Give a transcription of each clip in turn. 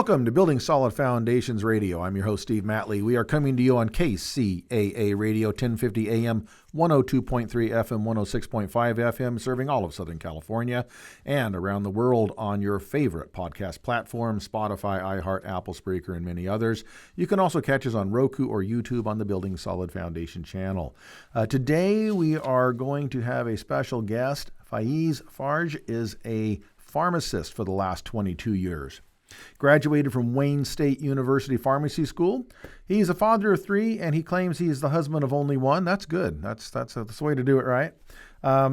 Welcome to Building Solid Foundations Radio. I'm your host, Steve Matley. We are coming to you on KCAA Radio, 1050 AM, 102.3 FM, 106.5 FM, serving all of Southern California and around the world on your favorite podcast platforms, Spotify, iHeart, Apple, Spreaker, and many others. You can also catch us on Roku or YouTube on the Building Solid Foundation channel. Today, we are going to have a special guest. Faiz Farj is a pharmacist for the last 22 years. Graduated from Wayne State University Pharmacy School. He's a father of three, and he claims he's the husband of only one. That's good. That's the way to do it, right?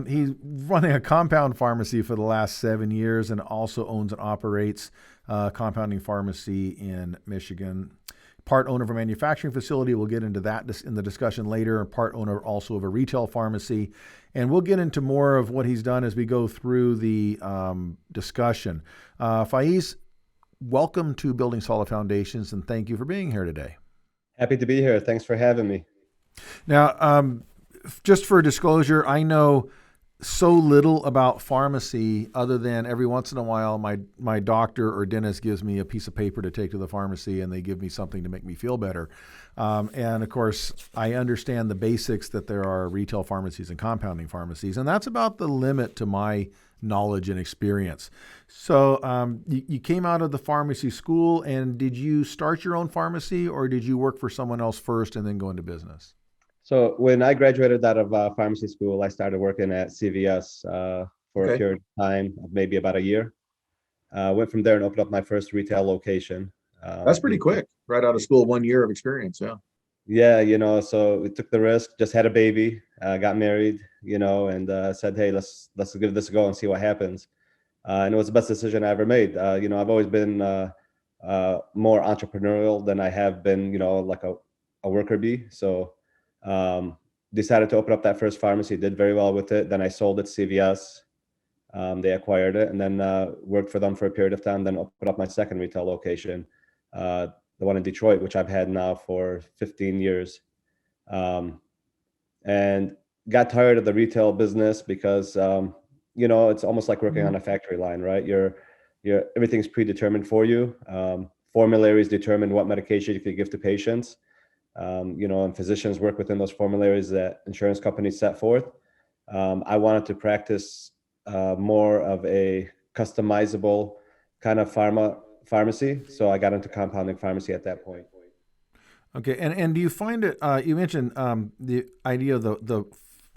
He's running a compound pharmacy for the last 7 years and also owns and operates a compounding pharmacy in Michigan. Part owner of a manufacturing facility. We'll get into that in the discussion later. Part owner also of a retail pharmacy. And we'll get into more of what he's done as we go through the discussion. Faiz, welcome to Building Solid Foundations, and thank you for being here today. Happy to be here. Thanks for having me. Now, just for disclosure, I know so little about pharmacy other than every once in a while my doctor or dentist gives me a piece of paper to take to the pharmacy and they give me something to make me feel better. And of course, I understand the basics that there are retail pharmacies and compounding pharmacies, and that's about the limit to my knowledge and experience. So you came out of the pharmacy school, and did you start your own pharmacy or did you work for someone else first and then go into business? So when I graduated out of pharmacy school, I started working at CVS for a period of time, maybe about a year. Went from there and opened up my first retail location. That's pretty quick, right out of school, 1 year of experience, yeah. Yeah, so we took the risk, just had a baby, got married, and said, hey, let's give this a go and see what happens. And it was the best decision I ever made. I've always been more entrepreneurial than I have been, like a worker bee. So decided to open up that first pharmacy, did very well with it. Then I sold it to CVS. They acquired it and then worked for them for a period of time, then opened up my second retail location, the one in Detroit, which I've had now for 15 years. And got tired of the retail business because, it's almost like working on a factory line, right? Everything's predetermined for you. Formularies determine what medication you can give to patients. And physicians work within those formularies that insurance companies set forth. I wanted to practice more of a customizable kind of pharmacy. So I got into compounding pharmacy at that point. Okay. And do you find it, you mentioned the idea of the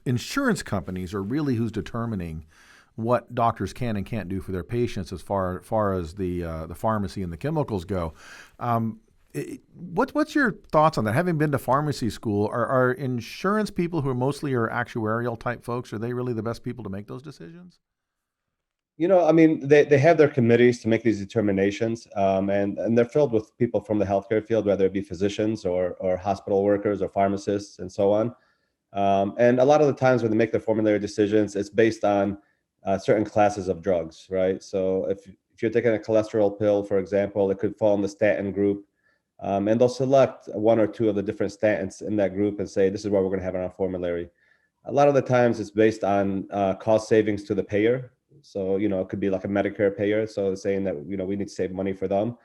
insurance companies are really who's determining what doctors can and can't do for their patients as far as the pharmacy and the chemicals go. What's your thoughts on that? Having been to pharmacy school, are insurance people who are mostly actuarial type folks, are they really the best people to make those decisions? They have their committees to make these determinations, and they're filled with people from the healthcare field, whether it be physicians or hospital workers or pharmacists and so on. And a lot of the times when they make their formulary decisions, it's based on certain classes of drugs, right? So if you're taking a cholesterol pill, for example, it could fall in the statin group. And they'll select one or two of the different statins in that group and say, this is what we're going to have on our formulary. A lot of the times it's based on cost savings to the payer. So, it could be like a Medicare payer. So saying that, we need to save money for them.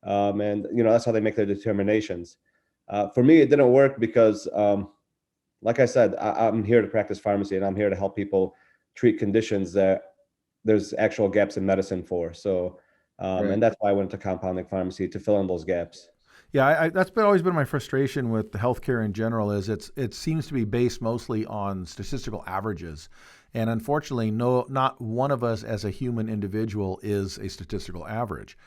And that's how they make their determinations. For me, it didn't work because, like I said, I'm here to practice pharmacy and I'm here to help people treat conditions that there's actual gaps in medicine for. So, right. And that's why I went to compounding pharmacy, to fill in those gaps. Yeah, that's always been my frustration with the healthcare in general. Is it seems to be based mostly on statistical averages, and unfortunately, not one of us as a human individual is a statistical average.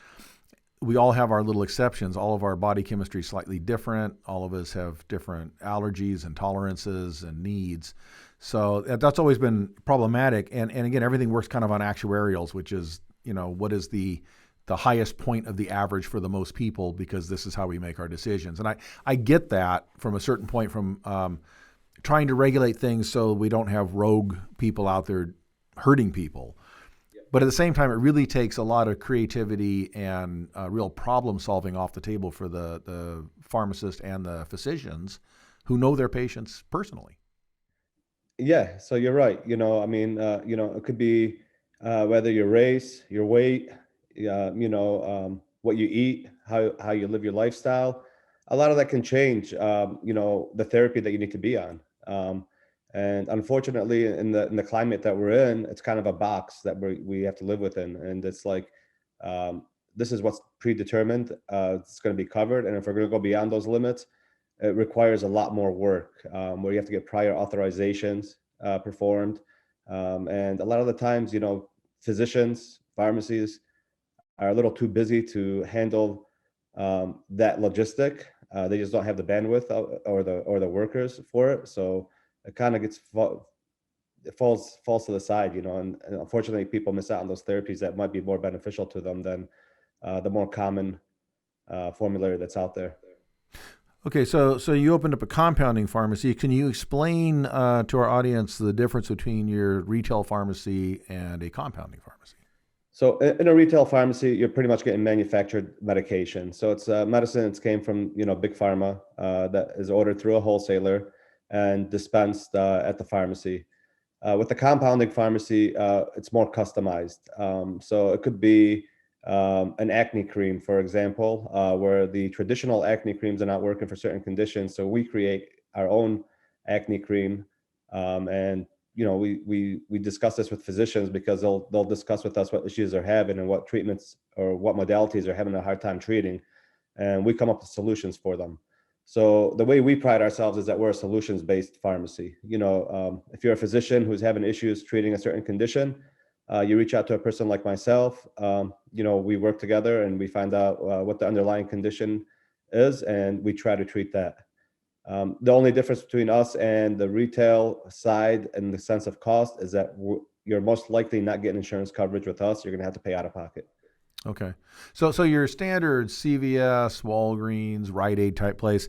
We all have our little exceptions. All of our body chemistry is slightly different. All of us have different allergies and tolerances and needs. So that's always been problematic. And again, everything works kind of on actuarials, which is what is the highest point of the average for the most people, because this is how we make our decisions. And I get that from a certain point, from trying to regulate things so we don't have rogue people out there hurting people. But at the same time, it really takes a lot of creativity and real problem solving off the table for the pharmacist and the physicians who know their patients personally. Yeah, so you're right. It could be whether your race, your weight, what you eat, how you live your lifestyle, a lot of that can change, the therapy that you need to be on. And unfortunately, in the climate that we're in, it's kind of a box that we have to live within, and it's like, um, this is what's predetermined. It's going to be covered, and if we're going to go beyond those limits, it requires a lot more work, where you have to get prior authorizations performed, and a lot of the times, physicians, pharmacies are a little too busy to handle that logistic. They just don't have the bandwidth or the workers for it. So it kind of it falls to the side, and unfortunately, people miss out on those therapies that might be more beneficial to them than the more common formulary that's out there. Okay, so you opened up a compounding pharmacy. Can you explain to our audience the difference between your retail pharmacy and a compounding pharmacy? So in a retail pharmacy, you're pretty much getting manufactured medication. So it's medicine that came from, big pharma, that is ordered through a wholesaler and dispensed at the pharmacy. With the compounding pharmacy, it's more customized. So it could be an acne cream, for example, where the traditional acne creams are not working for certain conditions. So we create our own acne cream, and we discuss this with physicians because they'll discuss with us what issues they're having and what treatments or what modalities they're having a hard time treating, and we come up with solutions for them. So the way we pride ourselves is that we're a solutions-based pharmacy. If you're a physician who's having issues treating a certain condition, you reach out to a person like myself. We work together and we find out what the underlying condition is, and we try to treat that. The only difference between us and the retail side in the sense of cost is that you're most likely not getting insurance coverage with us. You're going to have to pay out of pocket. Okay. So your standard CVS, Walgreens, Rite Aid type place,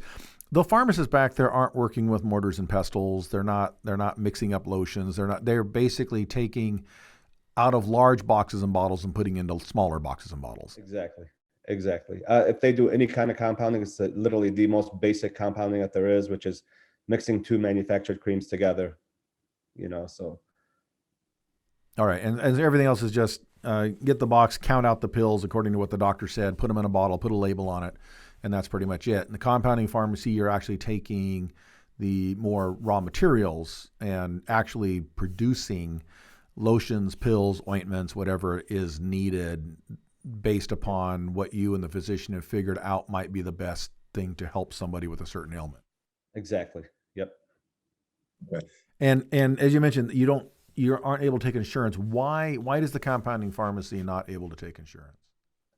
the pharmacists back there aren't working with mortars and pestles. They're not mixing up lotions. They're basically taking out of large boxes and bottles and putting into smaller boxes and bottles. Exactly. If they do any kind of compounding, it's literally the most basic compounding that there is, which is mixing two manufactured creams together. So. All right, and everything else is just get the box, count out the pills according to what the doctor said, put them in a bottle, put a label on it, and that's pretty much it. In the compounding pharmacy, you're actually taking the more raw materials and actually producing lotions, pills, ointments, whatever is needed based upon what you and the physician have figured out might be the best thing to help somebody with a certain ailment. Exactly. Yep. Okay. And as you mentioned, you aren't able to take insurance. Why does the compounding pharmacy not able to take insurance?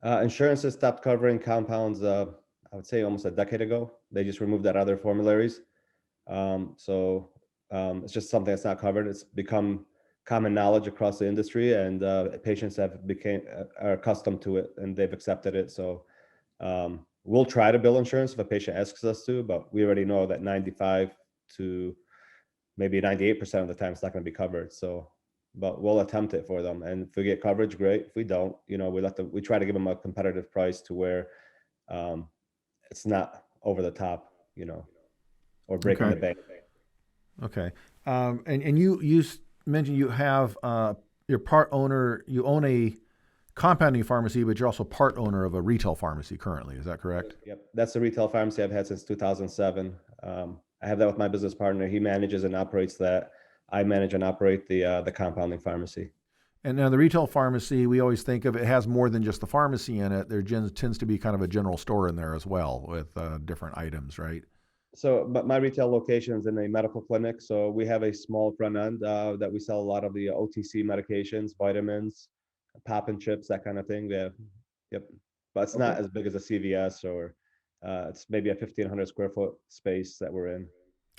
Insurance has stopped covering compounds, I would say almost a decade ago. They just removed that out of their formularies. So it's just something that's not covered. It's become common knowledge across the industry, and patients are accustomed to it and they've accepted it. So we'll try to bill insurance if a patient asks us to, but we already know that 95 to maybe 98% of the time it's not going to be covered. So, but we'll attempt it for them. And if we get coverage, great. If we don't, we try to give them a competitive price to where it's not over the top, or breaking the bank. Okay. And you mentioned you have you're part owner. You own a compounding pharmacy, but you're also part owner of a retail pharmacy currently. Is that correct? Yep, that's the retail pharmacy I've had since 2007. I have that with my business partner. He manages and operates that. I manage and operate the compounding pharmacy. And now the retail pharmacy, we always think of it has more than just the pharmacy in it. There tends to be kind of a general store in there as well with different items, right? So, but my retail location is in a medical clinic. So we have a small front end that we sell a lot of the OTC medications, vitamins, pop and chips, that kind of thing. Yeah, yep. But it's not as big as a CVS or it's maybe a 1,500 square foot space that we're in.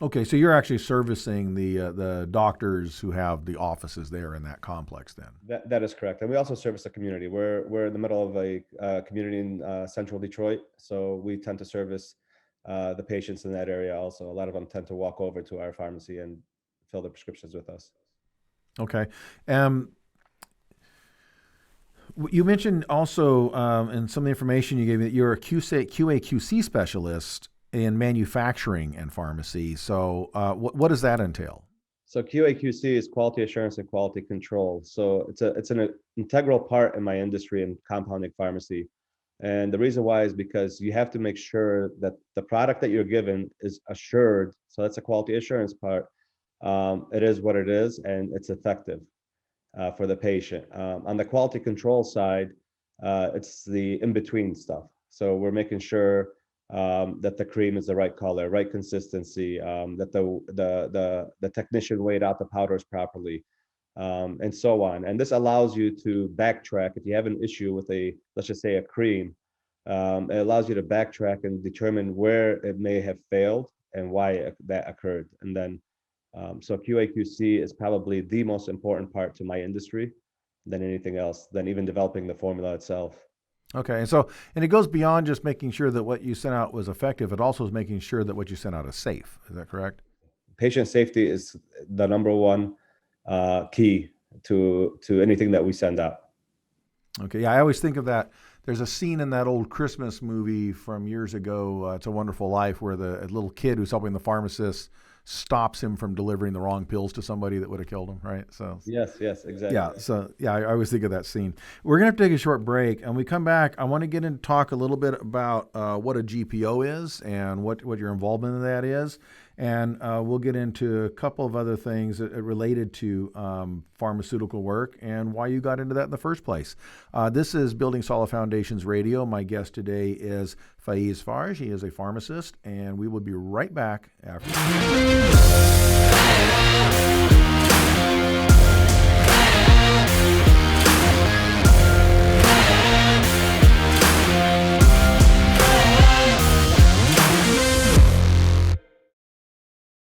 Okay, so you're actually servicing the doctors who have the offices there in that complex then? That is correct. And we also service the community. We're in the middle of a community in central Detroit. So we tend to service the patients in that area also. A lot of them tend to walk over to our pharmacy and fill their prescriptions with us. Okay. You mentioned also in some of the information you gave me that you're a QAQC specialist in manufacturing and pharmacy. So what does that entail? So QAQC is quality assurance and quality control. So it's an integral part in my industry in compounding pharmacy. And the reason why is because you have to make sure that the product that you're given is assured. So that's a quality assurance part. It is what it is, and it's effective for the patient. On the quality control side, it's the in-between stuff. So we're making sure that the cream is the right color, right consistency, that the technician weighed out the powders properly, and so on. And this allows you to backtrack if you have an issue with let's just say a cream. It allows you to backtrack and determine where it may have failed and why that occurred. And then, so QAQC is probably the most important part to my industry than anything else, than even developing the formula itself. Okay, and it goes beyond just making sure that what you sent out was effective. It also is making sure that what you sent out is safe. Is that correct? Patient safety is the number one key to anything that we send out. Okay, yeah, I always think of that. There's a scene in that old Christmas movie from years ago, It's a Wonderful Life, where the little kid who's helping the pharmacist stops him from delivering the wrong pills to somebody that would have killed him, right? So yes, exactly. Yeah, so yeah, I always think of that scene. We're gonna have to take a short break, and when we come back, I want to get into talk a little bit about what a GPO is and what your involvement in that is, and we'll get into a couple of other things related to pharmaceutical work and why you got into that in the first place. This is Building Solid Foundations Radio. My guest today is Faiz Farj. He is a pharmacist, and we will be right back after this.